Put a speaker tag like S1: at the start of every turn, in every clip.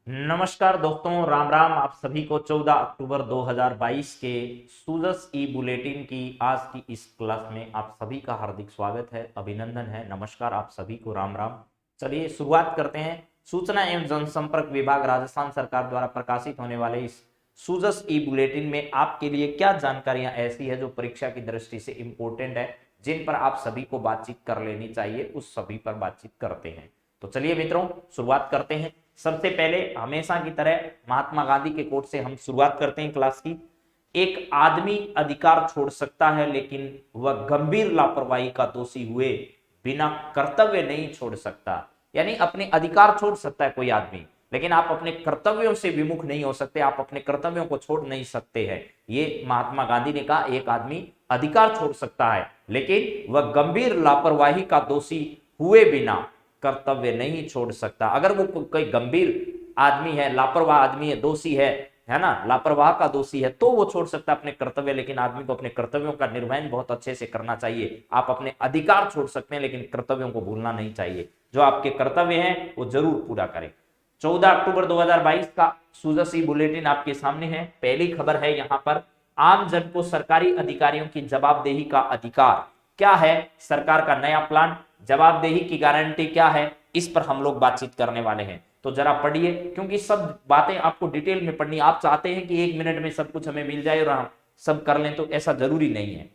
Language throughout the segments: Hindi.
S1: नमस्कार दोस्तों, राम राम। आप सभी को 14 अक्टूबर 2022 के सूजस ई बुलेटिन की आज की इस क्लास में आप सभी का हार्दिक स्वागत है, अभिनंदन है। नमस्कार आप सभी को, राम राम। चलिए शुरुआत करते हैं। सूचना एवं जनसंपर्क विभाग राजस्थान सरकार द्वारा प्रकाशित होने वाले इस सूजस ई बुलेटिन में आपके लिए क्या जानकारियां ऐसी है जो परीक्षा की दृष्टि से इंपॉर्टेंट है, जिन पर आप सभी को बातचीत कर लेनी चाहिए, उस सभी पर बातचीत करते हैं। तो चलिए मित्रों, शुरुआत करते हैं। सबसे पहले हमेशा की तरह महात्मा गांधी के कोट से हम शुरुआत करते हैं क्लास की। एक आदमी अधिकार छोड़ सकता है, लेकिन वह गंभीर लापरवाही का दोषी हुए बिना कर्तव्य नहीं छोड़ सकता। यानी अपने अधिकार छोड़ सकता है कोई आदमी, लेकिन आप अपने कर्तव्यों से विमुख नहीं हो सकते, आप अपने कर्तव्यों को छोड़ नहीं सकते हैं। ये महात्मा गांधी ने कहा, एक आदमी अधिकार छोड़ सकता है लेकिन वह गंभीर लापरवाही का दोषी हुए बिना कर्तव्य नहीं छोड़ सकता। अगर वो कोई गंभीर आदमी है, लापरवाह आदमी है, दोषी है ना, लापरवाह का दोषी है, तो वो छोड़ सकता है अपने कर्तव्य। लेकिन आदमी को अपने कर्तव्यों का निर्वहन बहुत अच्छे से करना चाहिए। आप अपने अधिकार छोड़ सकते हैं लेकिन कर्तव्यों को भूलना नहीं चाहिए। जो आपके कर्तव्य हैं वो जरूर पूरा करें। 14 अक्टूबर 2022 का सूजस ई बुलेटिन आपके सामने है। पहली खबर है यहाँ पर, आम जन को सरकारी अधिकारियों की जवाबदेही का अधिकार। क्या है सरकार का नया प्लान, जवाबदेही की गारंटी क्या है, इस पर हम लोग बातचीत करने वाले हैं। तो जरा पढ़िए, क्योंकि सब बातें आपको डिटेल में पढ़नी। आप चाहते हैं कि 1 मिनट में सब कुछ हमें मिल जाए और हम सब कर लें, तो ऐसा जरूरी नहीं है।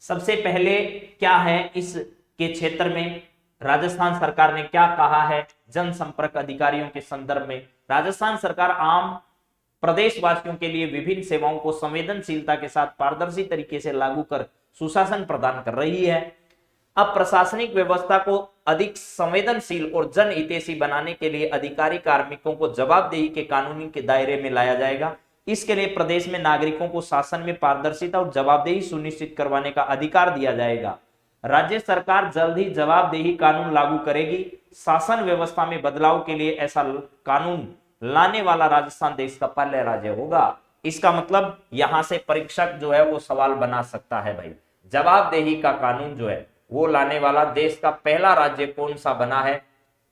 S1: सबसे पहले क्या है इसके क्षेत्र में, राजस्थान सरकार ने क्या कहा है जनसंपर्क अधिकारियों के संदर्भ में। राजस्थान सरकार आम प्रदेशवासियों के लिए विभिन्न सेवाओं को संवेदनशीलता के साथ पारदर्शी तरीके से लागू कर सुशासन प्रदान कर रही है। अब प्रशासनिक व्यवस्था को अधिक संवेदनशील और जनहितैषी बनाने के लिए अधिकारी कार्मिकों को जवाबदेही के कानूनी के दायरे में लाया जाएगा। इसके लिए प्रदेश में नागरिकों को शासन में पारदर्शिता और जवाबदेही सुनिश्चित करवाने का अधिकार दिया जाएगा। राज्य सरकार जल्द ही जवाबदेही कानून लागू करेगी। शासन व्यवस्था में बदलाव के लिए ऐसा कानून लाने वाला राजस्थान देश का पहला राज्य होगा। इसका मतलब यहां से परीक्षक जो है वो सवाल बना सकता है, भाई जवाबदेही का कानून जो है वो लाने वाला देश का पहला राज्य कौन सा बना है,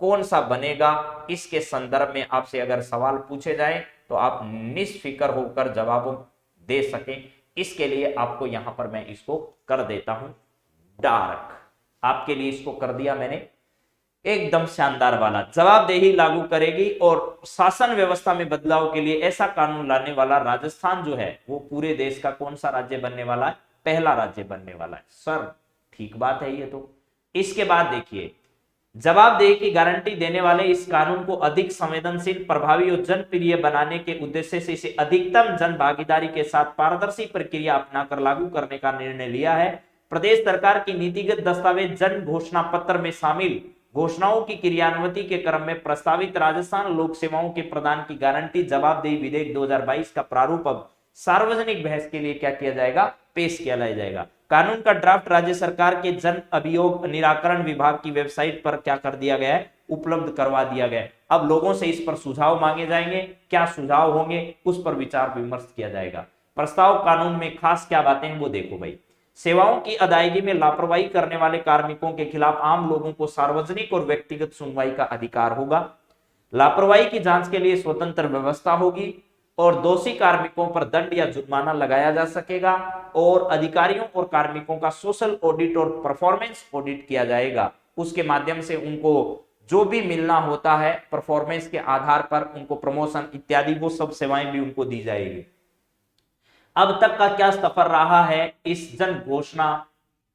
S1: कौन सा बनेगा, इसके संदर्भ में आपसे अगर सवाल पूछे जाए तो आप निष्फिक्र होकर जवाब दे सकें। इसके लिए आपको यहां पर मैं इसको कर देता हूं डार्क, आपके लिए इसको कर दिया मैंने एकदम शानदार वाला। जवाबदेही लागू करेगी और शासन व्यवस्था में बदलाव के लिए ऐसा कानून लाने वाला राजस्थान जो है वो पूरे देश का कौन सा राज्य बनने वाला है, पहला राज्य बनने वाला है। सर ठीक बात है ये तो। इसके बाद देखिए, जवाबदेही की गारंटी देने वाले इस कानून को अधिक संवेदनशील, प्रभावी और जनप्रिय बनाने के उद्देश्य से इसे अधिकतम जन भागीदारी के साथ पारदर्शी प्रक्रिया अपनाकर लागू करने का निर्णय लिया है। प्रदेश सरकार की नीतिगत दस्तावेज जन घोषणा पत्र में शामिल घोषणाओं की क्रियान्वयन के क्रम में प्रस्तावित राजस्थान लोक सेवाओं के प्रदान की गारंटी जवाबदेही विधेयक 2022 का प्रारूप अब सार्वजनिक बहस के लिए क्या किया जाएगा, पेश किया जाएगा। कानून का ड्राफ्ट राज्य सरकार के जन अभियोग निराकरण विभाग की वेबसाइट पर क्या कर दिया गया है, उपलब्ध करवा दिया गया है। अब लोगों से इस पर सुझाव मांगे जाएंगे, क्या सुझाव होंगे उस पर विचार विमर्श किया जाएगा। प्रस्ताव कानून में खास क्या बातें हैं वो देखो भाई। सेवाओं की अदायगी में लापरवाही करने वाले कार्मिकों के खिलाफ आम लोगों को सार्वजनिक और व्यक्तिगत सुनवाई का अधिकार होगा। लापरवाही की जांच के लिए स्वतंत्र व्यवस्था होगी और दोषी कार्मिकों पर दंड या जुर्माना लगाया जा सकेगा। और अधिकारियों और कार्मिकों का सोशल ऑडिट और परफॉर्मेंस ऑडिट किया जाएगा। उसके माध्यम से उनको जो भी मिलना होता है परफॉर्मेंस के आधार पर, उनको प्रमोशन इत्यादि वो सब सेवाएं भी उनको दी जाएगी। अब तक का क्या सफर रहा है इस जन घोषणा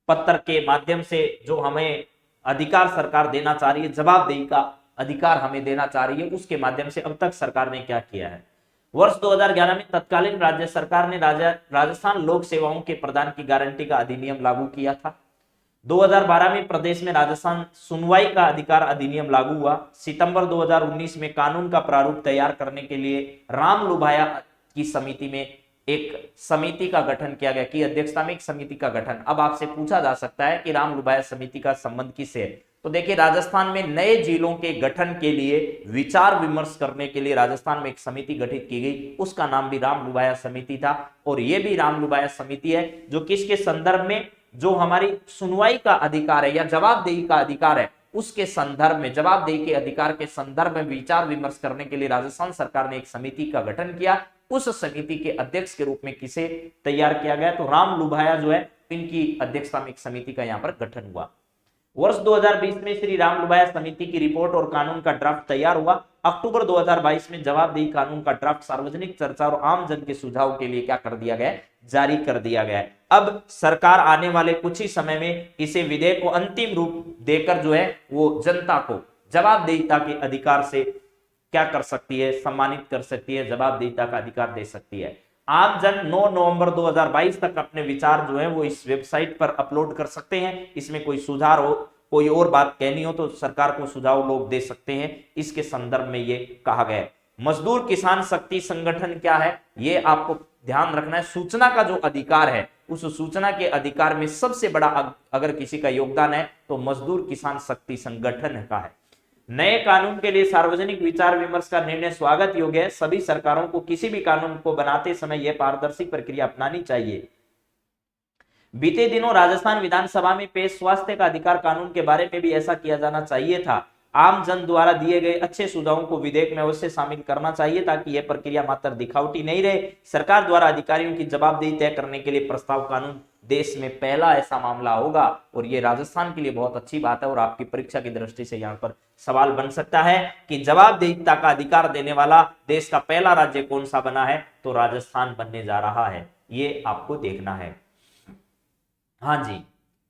S1: पत्र के माध्यम से, जो हमें अधिकार सरकार देना चाह रही है, जवाबदेही का अधिकार हमें देना चाह रही है, उसके माध्यम से अब तक सरकार ने क्या किया है। वर्ष 2011 में तत्कालीन राज्य सरकार ने राजस्थान लोक सेवाओं के प्रदान की गारंटी का अधिनियम लागू किया था। 2012 में प्रदेश में राजस्थान सुनवाई का अधिकार अधिनियम लागू हुआ। सितंबर 2019 में कानून का प्रारूप तैयार करने के लिए राम लुभाया की समिति में एक समिति का गठन किया गया, की अध्यक्षता में एक समिति का गठन। अब आपसे पूछा जा सकता है कि राम लुभाया समिति का संबंध किससे है, तो देखिए राजस्थान में नए जिलों के गठन के लिए विचार विमर्श करने के लिए राजस्थान में एक समिति गठित की गई, उसका नाम भी राम लुभाया समिति था। और यह भी राम लुभाया समिति है जो किसके संदर्भ में, जो हमारी सुनवाई का अधिकार है या जवाबदेही का अधिकार है उसके संदर्भ में, जवाबदेही के अधिकार के संदर्भ में विचार विमर्श करने के लिए राजस्थान सरकार ने एक समिति का गठन किया। उस समिति के अध्यक्ष के रूप में किसे तैयार किया गया, तो राम लुभाया जो है, इनकी अध्यक्षता में एक समिति का यहाँ पर गठन हुआ। वर्ष 2020 में श्री राम लुभाया समिति की रिपोर्ट और कानून का ड्राफ्ट तैयार हुआ। अक्टूबर 2022 में जवाबदेही कानून का ड्राफ्ट सार्वजनिक चर्चा और आम जन के सुझाव के लिए क्या कर दिया गया, जारी कर दिया गया है। अब सरकार आने वाले कुछ ही समय में इसे विधेयक को अंतिम रूप देकर जो है वो जनता को जवाबदेहिता के अधिकार से क्या कर सकती है, सम्मानित कर सकती है, जवाबदेहिता का अधिकार दे सकती है। आम जन 9 नवंबर 2022 तक अपने विचार जो है वो इस वेबसाइट पर अपलोड कर सकते हैं। इसमें कोई सुधार हो, कोई और बात कहनी हो तो सरकार को सुझाव लोग दे सकते हैं। इसके संदर्भ में ये कहा गया है। मजदूर किसान शक्ति संगठन क्या है, ये आपको ध्यान रखना है। सूचना का जो अधिकार है, उस सूचना के अधिकार में सबसे बड़ा अगर किसी का योगदान है तो मजदूर किसान शक्ति संगठन का है। नए कानून के लिए सार्वजनिक विचार विमर्श का निर्णय स्वागत योग्य है। सभी सरकारों को किसी भी कानून को बनाते समय यह पारदर्शी प्रक्रिया अपनानी चाहिए। बीते दिनों राजस्थान विधानसभा में पेश स्वास्थ्य का अधिकार कानून के बारे में भी ऐसा किया जाना चाहिए था। आम जन द्वारा दिए गए अच्छे सुझावों को विधेयक में अवश्य शामिल करना चाहिए ताकि यह प्रक्रिया मात्र दिखावटी नहीं रहे। सरकार द्वारा अधिकारियों की जवाबदेही तय करने के लिए प्रस्ताव कानून देश में पहला ऐसा मामला होगा और ये राजस्थान के लिए बहुत अच्छी बात है। और आपकी परीक्षा की दृष्टि से यहाँ पर सवाल बन सकता है कि जवाबदेहिता का अधिकार देने वाला देश का पहला राज्य कौन सा बना है, तो राजस्थान बनने जा रहा है। ये आपको देखना है। हाँ जी,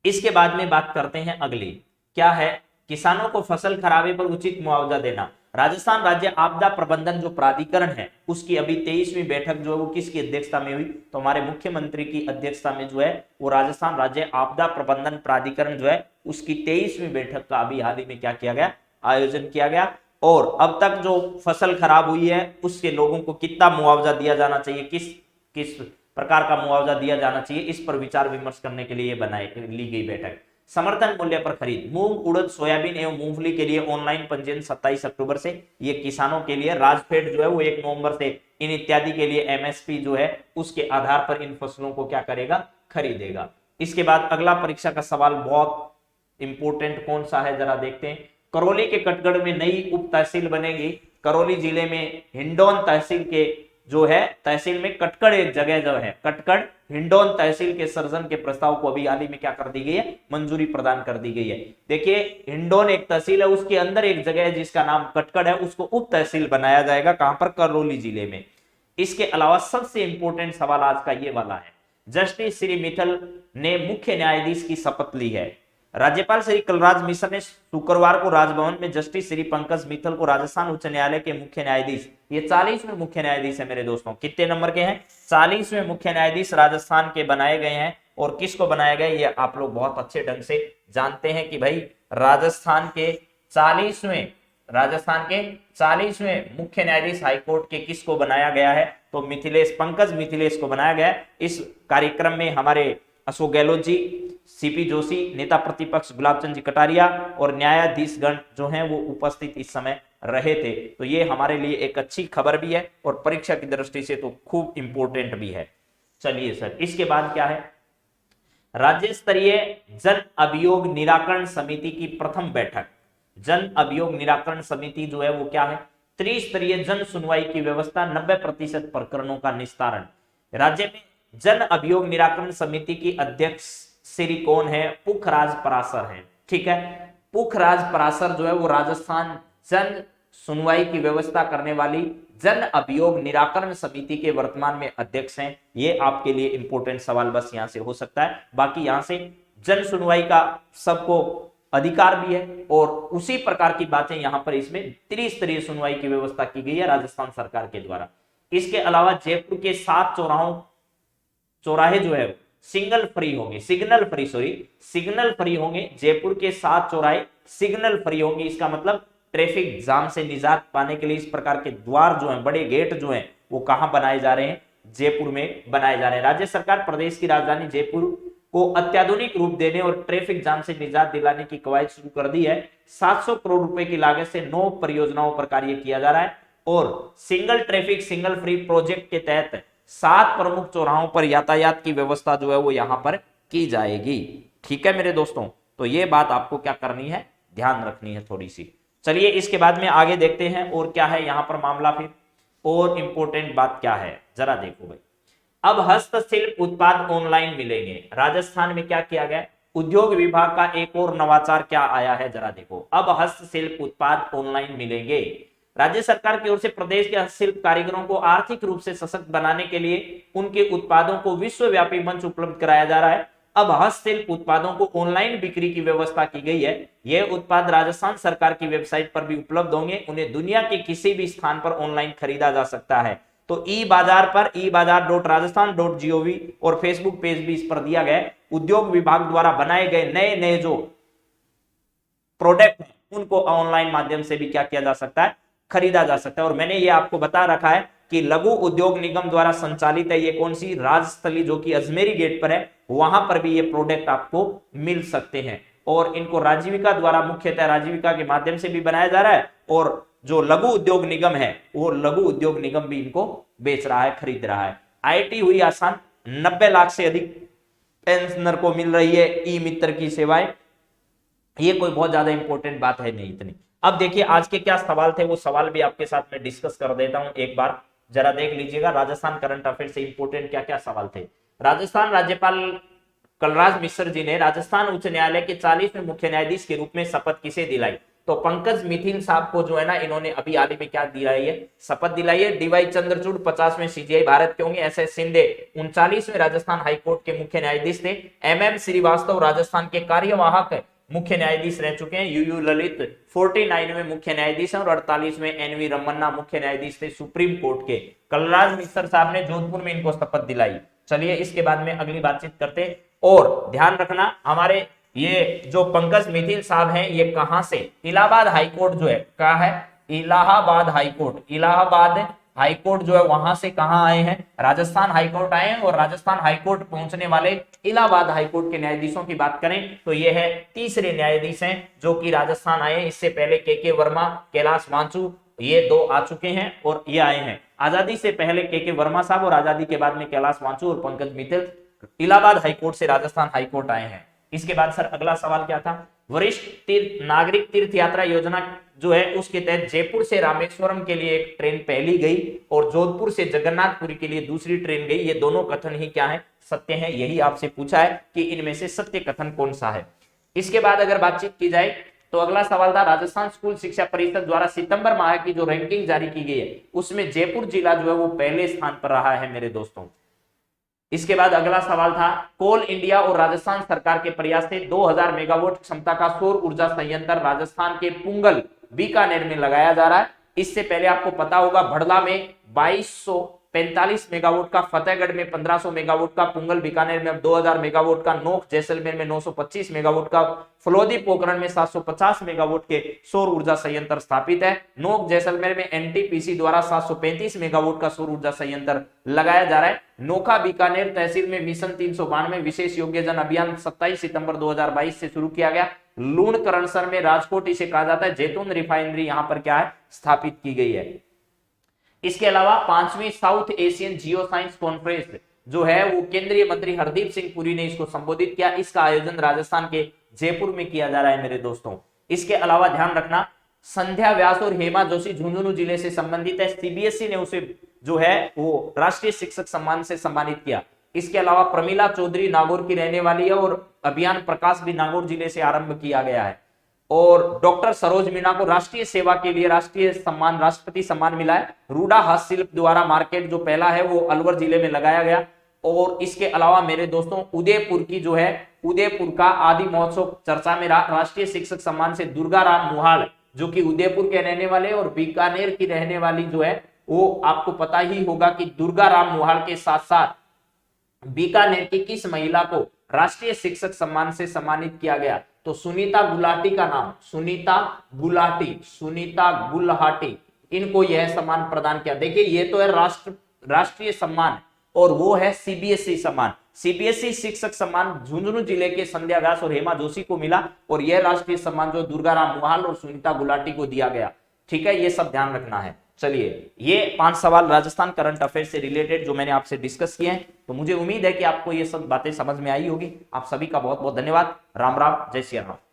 S1: इसके बाद में बात करते हैं अगली, क्या है, किसानों को फसल खराबे पर उचित मुआवजा देना। राजस्थान राज्य आपदा प्रबंधन जो प्राधिकरण है उसकी अभी 23वीं बैठक जो है वो किसकी अध्यक्षता में हुई, तो हमारे मुख्यमंत्री की अध्यक्षता में जो है वो राजस्थान राज्य आपदा प्रबंधन प्राधिकरण जो है उसकी 23वीं बैठक का अभी हाल ही में क्या किया गया, आयोजन किया गया। और अब तक जो फसल खराब हुई है उसके लोगों को कितना मुआवजा दिया जाना चाहिए, किस किस प्रकार का मुआवजा दिया जाना चाहिए, इस पर विचार विमर्श करने के लिए ली गई बैठक। समर्थन मूल्य पर खरीद, मूंग, उड़द, सोयाबीन एवं मूंगफली के लिए ऑनलाइन पंजीयन 27 अक्टूबर से। ये किसानों के लिए राजफेड जो है वो 1 नवंबर से इन इत्यादि के लिए एमएसपी जो है उसके आधार पर इन फसलों को क्या करेगा, खरीदेगा। इसके बाद अगला परीक्षा का सवाल बहुत इंपोर्टेंट कौन सा है जरा देखते हैं। करौली के कटगढ़ में नई उप तहसील बनेगी। करौली जिले में हिंडौन तहसील के जो है तहसील में कटकड़ एक जगह जो है, कटकड़ हिंडौन तहसील के सर्जन के प्रस्ताव को अभी हाल ही में क्या कर दी गई है, मंजूरी प्रदान कर दी गई है। देखिए हिंडौन एक तहसील है, उसके अंदर एक जगह है जिसका नाम कटकड़ है, उसको उप तहसील बनाया जाएगा। कहां पर, करौली जिले में। इसके अलावा सबसे इंपॉर्टेंट सवाल आज का ये वाला है, जस्टिस श्री मित्तल ने मुख्य न्यायाधीश की शपथ ली है। राज्यपाल श्री कलराज मिश्र ने शुक्रवार को राजभवन में जस्टिस श्री पंकज मित्तल को राजस्थान उच्च न्यायालय के मुख्य न्यायाधीश, ये 40वें मुख्य न्यायाधीश है मेरे दोस्तों, कितने नंबर के हैं, 40वें मुख्य न्यायाधीश राजस्थान के बनाए गए हैं। और किसको बनाया गया ये आप लोग बहुत अच्छे ढंग से जानते हैं कि भाई राजस्थान के 40वें मुख्य न्यायाधीश हाईकोर्ट के किसको बनाया गया है, तो मिथिलेश, पंकज मिथिलेश को बनाया गया है। इस कार्यक्रम में हमारे अशोक गहलोत जी, सीपी जोशी, नेता प्रतिपक्ष गुलाब चंद जी कटारिया और न्यायाधीशगण जो हैं वो उपस्थित इस समय रहे थे। तो ये हमारे लिए एक अच्छी खबर भी है और परीक्षा की दृष्टि से तो खूब इंपोर्टेंट भी है। चलिए सर, इसके बाद क्या है, राज्य स्तरीय जन अभियोग निराकरण समिति की प्रथम बैठक। जन अभियोग निराकरण समिति जो है वो क्या है, त्रिस्तरीय जन सुनवाई की व्यवस्था, 90% प्रकरणों का निस्तारण। राज्य में जन अभियोग निराकरण समिति की अध्यक्ष श्री कौन है, पुखराज पराशर है। ठीक है, पुखराज पराशर जो है वो राजस्थान जन सुनवाई की व्यवस्था करने वाली जन अभियोग निराकरण समिति के वर्तमान में अध्यक्ष हैं। ये आपके लिए इंपॉर्टेंट सवाल बस यहां से हो सकता है। बाकी यहां से जन सुनवाई का सबको अधिकार भी है और उसी प्रकार की बातें यहां पर इसमें त्रिस्तरीय सुनवाई की व्यवस्था की गई है राजस्थान सरकार के द्वारा। इसके अलावा जयपुर के 7 चौराहे जो है सिग्नल फ्री होंगे। जयपुर के 7 चौराहे सिग्नल फ्री होंगे। इसका मतलब ट्रैफिक जाम से निजात पाने के लिए इस प्रकार के द्वार जो हैं, बड़े गेट जो हैं वो कहां बनाए जा रहे हैं, जयपुर में बनाए जा रहे हैं। राज्य सरकार प्रदेश की राजधानी जयपुर को अत्याधुनिक रूप देने और ट्रैफिक जाम से निजात दिलाने की कवायद शुरू कर दी है। 700 करोड़ रुपए की लागत से 9 परियोजनाओं पर कार्य किया जा रहा है और single traffic single free project के तहत 7 प्रमुख चौराहों पर यातायात की व्यवस्था जो है वो यहां पर की जाएगी। ठीक है मेरे दोस्तों, तो ये बात आपको क्या करनी है, ध्यान रखनी है थोड़ी सी। चलिए इसके बाद में आगे देखते हैं और क्या है यहाँ पर मामला फिर, और इंपॉर्टेंट बात क्या है जरा देखो भाई। अब हस्तशिल्प उत्पाद ऑनलाइन मिलेंगे। राजस्थान में क्या किया गया, उद्योग विभाग का एक और नवाचार क्या आया है जरा देखो। अब हस्तशिल्प उत्पाद ऑनलाइन मिलेंगे। राज्य सरकार की ओर से प्रदेश के हस्तशिल्प कारीगरों को आर्थिक रूप से सशक्त बनाने के लिए उनके उत्पादों को विश्वव्यापी मंच उपलब्ध कराया जा रहा है। अब हस्तशिल्प उत्पादों को ऑनलाइन बिक्री की व्यवस्था की गई है। यह उत्पाद राजस्थान सरकार की वेबसाइट पर भी उपलब्ध होंगे। उन्हें दुनिया के किसी भी स्थान पर ऑनलाइन खरीदा जा सकता है। तो ई बाजार पर ebazaar.rajasthan.gov और फेसबुक पेज भी इस पर दिया गया। उद्योग विभाग द्वारा बनाए गए नए नए जो प्रोडक्ट हैं उनको ऑनलाइन माध्यम से भी क्या किया जा सकता है, खरीदा जा सकता है। और मैंने ये आपको बता रखा है कि लघु उद्योग निगम द्वारा संचालित है ये कौन सी, राजस्थली, जो कि अजमेरी गेट पर है, वहां पर भी ये प्रोडक्ट आपको मिल सकते हैं। और इनको राजीविका द्वारा, मुख्यतः राजीविका के माध्यम से भी बनाया जा रहा है, और जो लघु उद्योग निगम है वो लघु उद्योग निगम भी इनको बेच रहा है, खरीद रहा है। आईटी हुई आसान, 90 लाख से अधिक पेंशनर को मिल रही है ई मित्र की सेवाएं। ये कोई बहुत ज्यादा इंपॉर्टेंट बात है नहीं इतनी। अब देखिए आज के क्या सवाल थे, वो सवाल भी आपके साथ में डिस्कस कर देता हूं, एक बार जरा देख लीजिएगा। राजस्थान करंट अफेयर से इंपॉर्टेंट क्या क्या सवाल थे। राजस्थान राज्यपाल कलराज मिश्र जी ने राजस्थान उच्च न्यायालय के 40वें मुख्य न्यायाधीश के रूप में शपथ किसे दिलाई, तो पंकज मिथिल साहब को जो है ना, इन्होंने अभी हाल ही में क्या दिलाई है, शपथ दिलाई है। डीवाई चंद्रचूड़ 50वें सीजीआई भारत के होंगे। एस.एस. शिंदे 39वें राजस्थान हाईकोर्ट के मुख्य न्यायाधीश थे। एम.एम. श्रीवास्तव राजस्थान के कार्यवाहक मुख्य न्यायाधीश रह चुके हैं। यूयू ललित 49वें मुख्य न्यायाधीश हैं और 48वें एन.वी. रमन्ना मुख्य न्यायाधीश थे सुप्रीम कोर्ट के। कलराज मिश्र साहब ने जोधपुर में इनको शपथ दिलाई। चलिए इसके बाद में अगली बातचीत करते हैं। और ध्यान रखना, हमारे ये जो पंकज मिथिल साहब हैं ये कहां से, इलाहाबाद हाईकोर्ट जो है, कहा है इलाहाबाद हाईकोर्ट, इलाहाबाद हाईकोर्ट जो है वहां से कहां आए हैं, राजस्थान हाईकोर्ट आए हैं। और राजस्थान हाईकोर्ट पहुंचने वाले इलाहाबाद हाईकोर्ट के न्यायाधीशों की बात करें तो ये है तीसरे न्यायाधीश हैं जो कि राजस्थान आए हैं। इससे पहले के वर्मा, कैलाश वांचू, ये दो आ चुके हैं और ये आए हैं। आजादी से पहले के वर्मा साहब और आजादी के बाद में कैलाश वांचू और पंकज मिथिल इलाहाबाद हाईकोर्ट से राजस्थान हाईकोर्ट आए हैं। इसके बाद सर अगला सवाल क्या था, वरिष्ठ नागरिक तीर्थ यात्रा योजना जो है उसके तहत जयपुर से रामेश्वरम के लिए एक ट्रेन पहली गई और जोधपुर से जगन्नाथपुरी के लिए दूसरी ट्रेन गई। ये दोनों कथन ही क्या है, सत्य है। यही आपसे पूछा है कि इनमें से सत्य कथन कौन सा है। इसके बाद अगर बातचीत की जाए तो अगला सवाल था, राजस्थान स्कूल शिक्षा परिषद द्वारा सितंबर माह की जो रैंकिंग जारी की गई है उसमें जयपुर जिला जो है वो पहले स्थान पर रहा है मेरे दोस्तों। इसके बाद अगला सवाल था, कोल इंडिया और राजस्थान सरकार के प्रयास से 2000 मेगावाट क्षमता का सौर ऊर्जा संयंत्र राजस्थान के पुंगल बीकानेर में लगाया जा रहा है। इससे पहले आपको पता होगा भड़ला में 2245 मेगावाट का, फतेहगढ़ में 1500 मेगावाट का, पुंगल बीकानेर में अब 2000 मेगावाट का, नोक जैसलमेर में 925 मेगावाट का, फलोदी पोखरण में 750 मेगावाट के सौर ऊर्जा संयंत्र स्थापित है। नोक जैसलमेर में एनटीपीसी द्वारा 735 मेगावाट का सौर ऊर्जा संयंत्र लगाया जा रहा है। नोखा बीकानेर तहसील में मिशन 392 विशेष योग्यजन अभियान 27 सितंबर 2022 से शुरू किया गया। लूणकरणसर में राजकोट इसे कहा जाता है, जैतून रिफाइनरी यहां पर क्या है, स्थापित की गई है। इसके अलावा 5वीं South Asian geoscience conference जो है वो केंद्रीय मंत्री हरदीप सिंह पुरी ने इसको संबोधित किया। इसका आयोजन राजस्थान के जयपुर में किया जा रहा है मेरे दोस्तों। इसके अलावा ध्यान रखना, संध्या व्यास और हेमा जोशी झुंझुनू जिले से संबंधित है। सीबीएसई ने उसे जो है वो राष्ट्रीय शिक्षक सम्मान से सम्मानित किया। इसके अलावा प्रमिला चौधरी नागौर की रहने वाली है और अभियान प्रकाश भी नागौर जिले से आरंभ किया गया है। और डॉक्टर सरोज मीणा को राष्ट्रीय सेवा के लिए राष्ट्रीय सम्मान, राष्ट्रपति सम्मान मिला है। रूडा हस्तशिल्प द्वारा मार्केट जो पहला है वो अलवर जिले में लगाया गया। और इसके अलावा मेरे दोस्तों उदयपुर की जो है, उदयपुर का आदि महोत्सव चर्चा में राष्ट्रीय शिक्षक सम्मान से दुर्गा राम मुहाल जो कि उदयपुर के रहने वाले और बीकानेर की रहने वाली जो है वो आपको पता ही होगा कि दुर्गा राम मुहाल के साथ साथ बीकानेर की किस महिला को राष्ट्रीय शिक्षक सम्मान से सम्मानित किया गया, तो सुनीता गुलाटी का नाम, सुनीता गुलाटी, इनको यह सम्मान प्रदान किया। देखिए ये तो है राष्ट्रीय सम्मान और वो है सीबीएसई सम्मान। सीबीएसई शिक्षक सम्मान झुंझुनू जिले के संध्या व्यास और हेमा जोशी को मिला और यह राष्ट्रीय सम्मान जो दुर्गा राम मुहाल और सुनीता गुलाटी को दिया गया। ठीक है, ये सब ध्यान रखना है। चलिए ये 5 सवाल राजस्थान करंट अफेयर से रिलेटेड जो मैंने आपसे डिस्कस किए हैं, तो मुझे उम्मीद है कि आपको ये सब बातें समझ में आई होगी। आप सभी का बहुत बहुत धन्यवाद। राम राम, जय श्री राम।